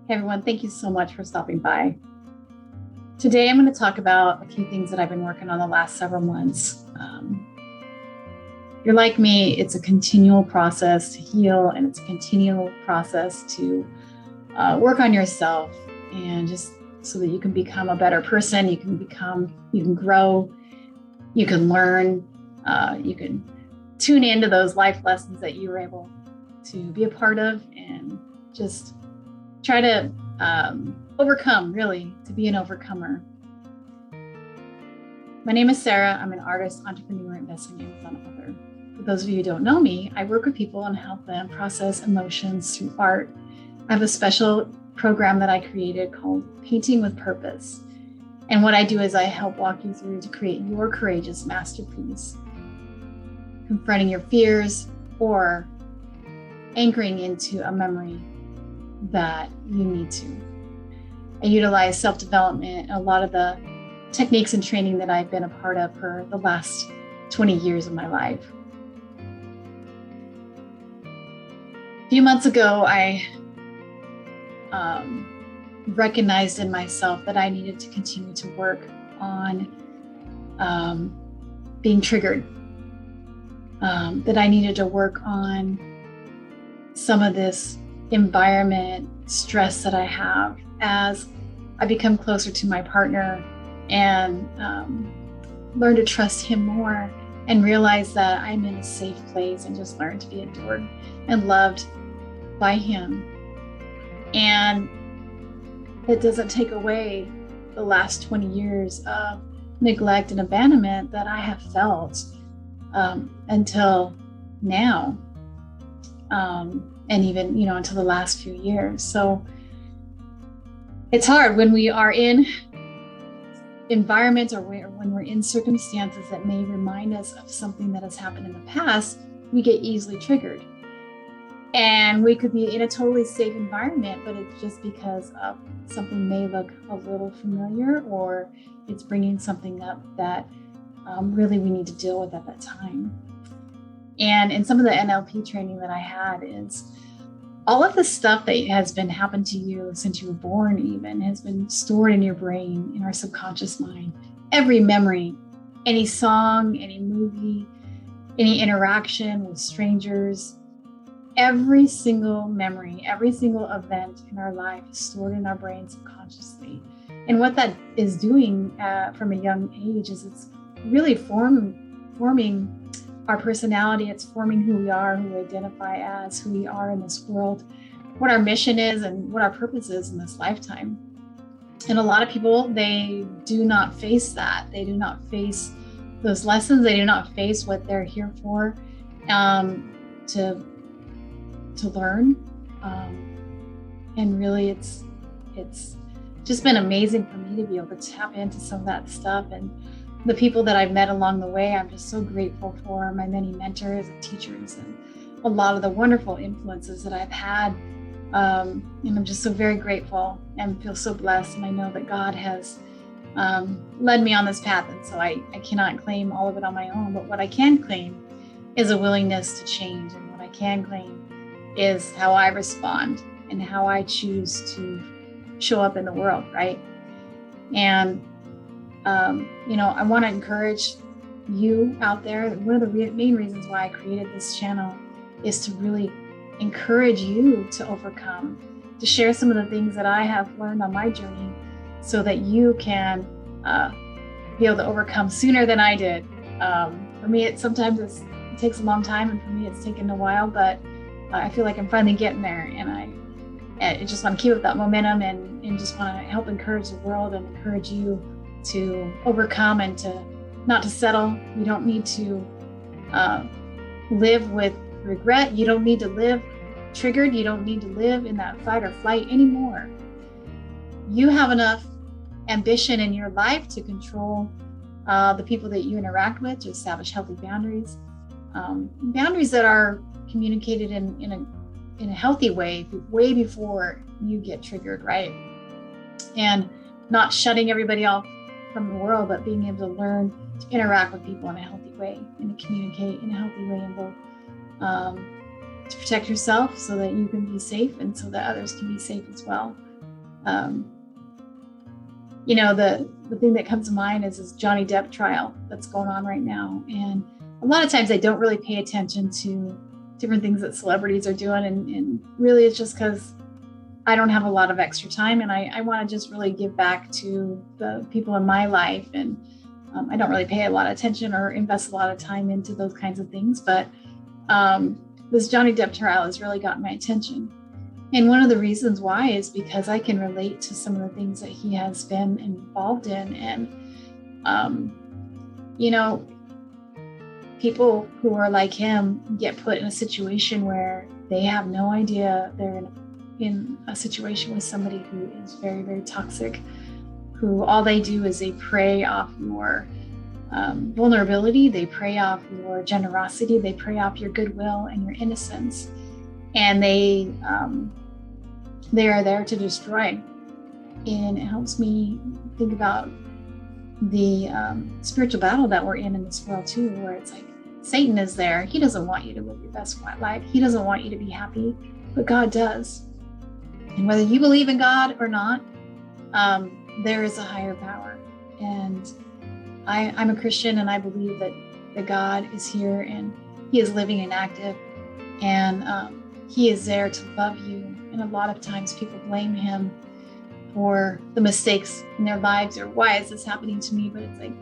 Hey everyone, thank you so much for stopping by. Today I'm going to talk about a few things that I've been working on the last several months. You're like me, it's a continual process to heal, and it's a continual process to work on yourself, and just so that you can become a better person, you can grow, you can learn, you can tune into those life lessons that you were able to be a part of, and just try to overcome, really, to be an overcomer. My name is Sarah. I'm an artist, entrepreneur, and best-selling Amazon author. For those of you who don't know me, I work with people and help them process emotions through art. I have a special program that I created called Painting with Purpose. And what I do is I help walk you through to create your courageous masterpiece, confronting your fears or anchoring into a memory that you need to. I utilize self-development, a lot of the techniques and training that I've been a part of for the last 20 years of my life. A few months ago, I recognized in myself that I needed to continue to work on being triggered, that I needed to work on some of this environment stress that I have as I become closer to my partner and learn to trust him more and realize that I'm in a safe place and just learn to be adored and loved by him. And it doesn't take away the last 20 years of neglect and abandonment that I have felt until now. And even, until the last few years. So it's hard when we are in environments or when we're in circumstances that may remind us of something that has happened in the past, we get easily triggered. And we could be in a totally safe environment, but it's just because of something may look a little familiar, or it's bringing something up that really we need to deal with at that time. And in some of the NLP training that I had is all of the stuff that has been happened to you since you were born even has been stored in your brain, in our subconscious mind. Every memory, any song, any movie, any interaction with strangers, every single memory, every single event in our life is stored in our brain subconsciously. And what that is doing from a young age is it's really forming our personality. It's forming who we are, who we identify as, who we are in this world, what our mission is, and what our purpose is in this lifetime. And a lot of people, they do not face that. They do not face those lessons. They do not face what they're here for, to learn. And really, it's just been amazing for me to be able to tap into some of that stuff. And the people that I've met along the way, I'm just so grateful for my many mentors and teachers and a lot of the wonderful influences that I've had. And I'm just so very grateful and feel so blessed. And I know that God has led me on this path. And so I cannot claim all of it on my own, but what I can claim is a willingness to change. And what I can claim is how I respond and how I choose to show up in the world, right? And I want to encourage you out there. One of the main reasons why I created this channel is to really encourage you to overcome, to share some of the things that I have learned on my journey so that you can be able to overcome sooner than I did. For me, it takes a long time, and for me, it's taken a while, but I feel like I'm finally getting there, and I just want to keep up that momentum and just want to help encourage the world and encourage you to overcome and to not to settle. You don't need to live with regret. You don't need to live triggered. You don't need to live in that fight or flight anymore. You have enough ambition in your life to control the people that you interact with, to establish healthy boundaries, boundaries that are communicated in a healthy way before you get triggered, right? And not shutting everybody off from the world, but being able to learn to interact with people in a healthy way and to communicate in a healthy way, and both to protect yourself so that you can be safe and so that others can be safe as well. um, the thing that comes to mind is this Johnny Depp trial that's going on right now. And a lot of times I don't really pay attention to different things that celebrities are doing. And really it's just because I don't have a lot of extra time, and I want to just really give back to the people in my life. And I don't really pay a lot of attention or invest a lot of time into those kinds of things. But this Johnny Depp trial has really gotten my attention. And one of the reasons why is because I can relate to some of the things that he has been involved in. And, people who are like him get put in a situation where they have no idea they're in a situation with somebody who is very, very toxic, who all they do is they prey off your vulnerability, they prey off your generosity, they prey off your goodwill and your innocence. And they are there to destroy. And it helps me think about the spiritual battle that we're in this world too, where it's like Satan is there. He doesn't want you to live your best life. He doesn't want you to be happy, but God does. And whether you believe in God or not, there is a higher power. And I'm a Christian, and I believe that God is here, and he is living and active, and he is there to love you. And a lot of times people blame him for the mistakes in their lives, or why is this happening to me? But it's like,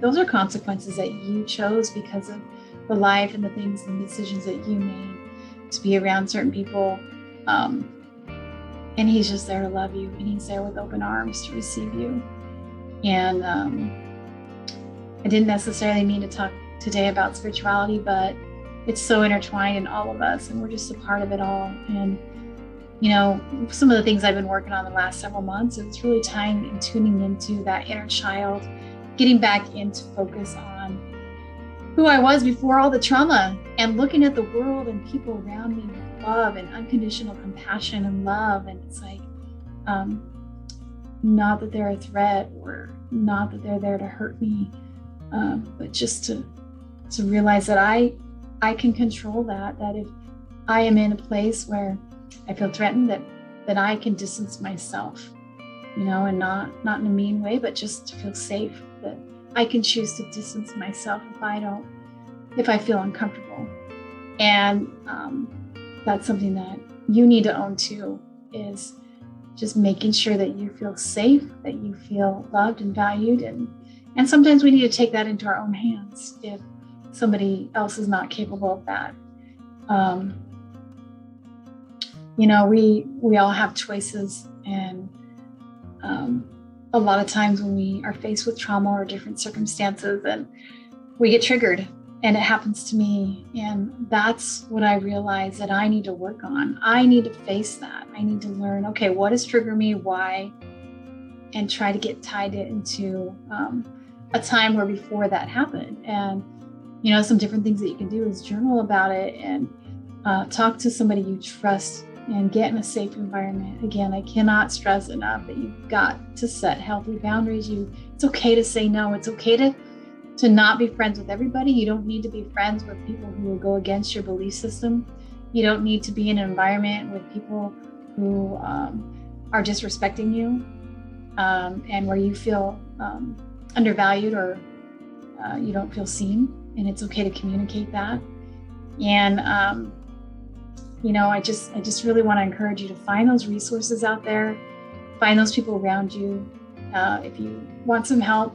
those are consequences that you chose because of the life and the things and decisions that you made to be around certain people. And he's just there to love you, and he's there with open arms to receive you. And I didn't necessarily mean to talk today about spirituality, but it's so intertwined in all of us, and we're just a part of it all. And some of the things I've been working on the last several months, it's really tying and tuning into that inner child, getting back into focus on who I was before all the trauma, and looking at the world and people around me with love and unconditional compassion and love. And it's like, not that they're a threat, or not that they're there to hurt me, but just to realize that I can control that if I am in a place where I feel threatened, that I can distance myself, and not in a mean way, but just to feel safe, that I can choose to distance myself if I feel uncomfortable. And that's something that you need to own too, is just making sure that you feel safe, that you feel loved and valued. And sometimes we need to take that into our own hands if somebody else is not capable of that. We all have choices, and a lot of times when we are faced with trauma or different circumstances, and we get triggered, and it happens to me. And that's what I realize that I need to work on. I need to face that. I need to learn, okay, what is triggering me, why, and try to get tied it into a time where before that happened. And some different things that you can do is journal about it, and talk to somebody you trust, and get in a safe environment. Again, I cannot stress enough that you've got to set healthy boundaries. It's okay to say no. It's okay to not be friends with everybody. You don't need to be friends with people who will go against your belief system. You don't need to be in an environment with people who are disrespecting you, and where you feel undervalued, or you don't feel seen. And it's okay to communicate that. And I just really want to encourage you to find those resources out there, find those people around you. If you want some help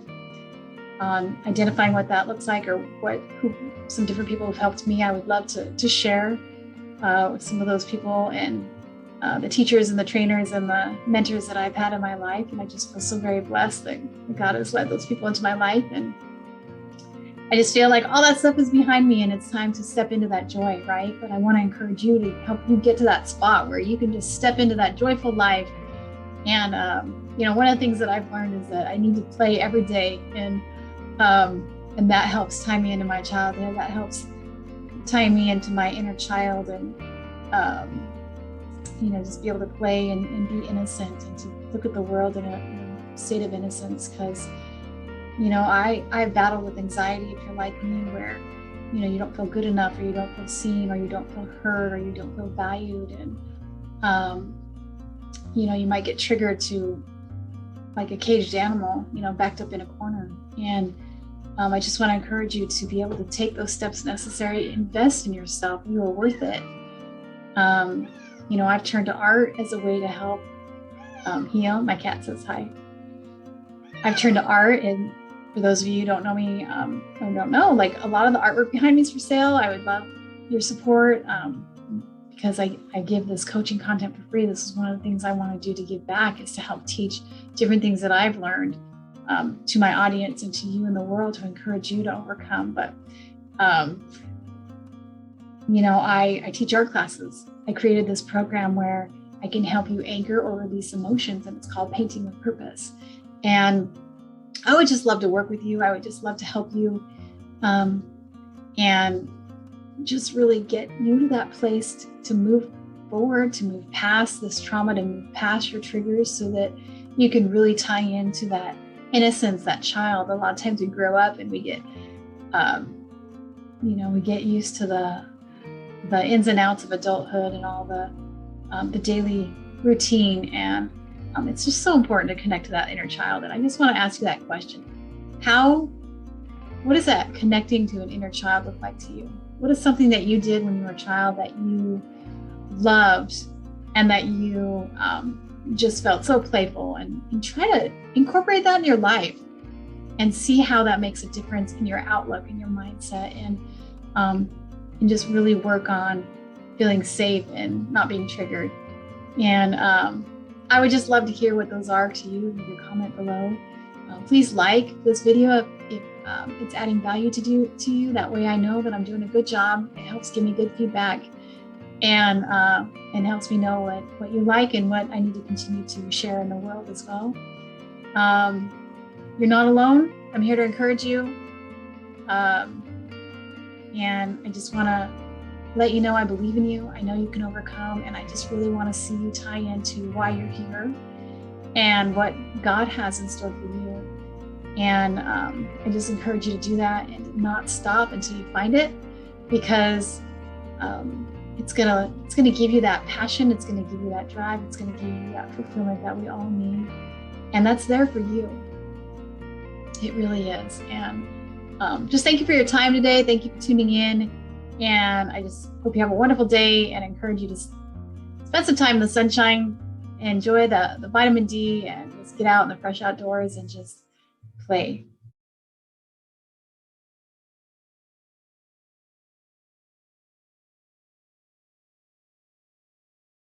on identifying what that looks like, or who some different people have helped me, I would love to share with some of those people, and the teachers and the trainers and the mentors that I've had in my life. And I just feel so very blessed that God has led those people into my life. And I just feel like all that stuff is behind me, and it's time to step into that joy, right? But I want to encourage you to help you get to that spot where you can just step into that joyful life. And, one of the things that I've learned is that I need to play every day. And that helps tie me into my childhood. That helps tie me into my inner child, and, just be able to play and be innocent, and to look at the world in a state of innocence. Because I battle with anxiety, if you're like me, where, you don't feel good enough, or you don't feel seen, or you don't feel heard, or you don't feel valued. And you might get triggered to like a caged animal, backed up in a corner. And I just want to encourage you to be able to take those steps necessary, invest in yourself. You are worth it. I've turned to art as a way to help heal. My cat says hi. I've turned to art, and for those of you who don't know me, or don't know, like a lot of the artwork behind me is for sale. I would love your support because I give this coaching content for free. This is one of the things I want to do to give back, is to help teach different things that I've learned to my audience and to you in the world, to encourage you to overcome. But, I teach art classes. I created this program where I can help you anchor or release emotions, and it's called Painting with Purpose. And I would just love to work with you. I would just love to help you and just really get you to that place to move forward, to move past this trauma, to move past your triggers, so that you can really tie into that innocence, that child. A lot of times we grow up and we get, we get used to the ins and outs of adulthood and all the daily routine. And it's just so important to connect to that inner child. And I just want to ask you that question. What is that connecting to an inner child look like to you? What is something that you did when you were a child that you loved and that you just felt so playful? And try to incorporate that in your life and see how that makes a difference in your outlook and your mindset, and just really work on feeling safe and not being triggered. And I would just love to hear what those are to you. Leave your comment below. Please like this video if it's adding value to you. That way I know that I'm doing a good job. It helps give me good feedback, and helps me know what you like and what I need to continue to share in the world as well. You're not alone. I'm here to encourage you. And I just want to let you know I believe in you. I know you can overcome, and I just really want to see you tie into why you're here and what God has in store for you. And I just encourage you to do that and not stop until you find it, because it's gonna give you that passion. It's gonna give you that drive. It's gonna give you that fulfillment that we all need, and that's there for you. It really is. And just thank you for your time today. Thank you for tuning in. And I just hope you have a wonderful day, and encourage you to spend some time in the sunshine, enjoy the vitamin D, and just get out in the fresh outdoors and just play.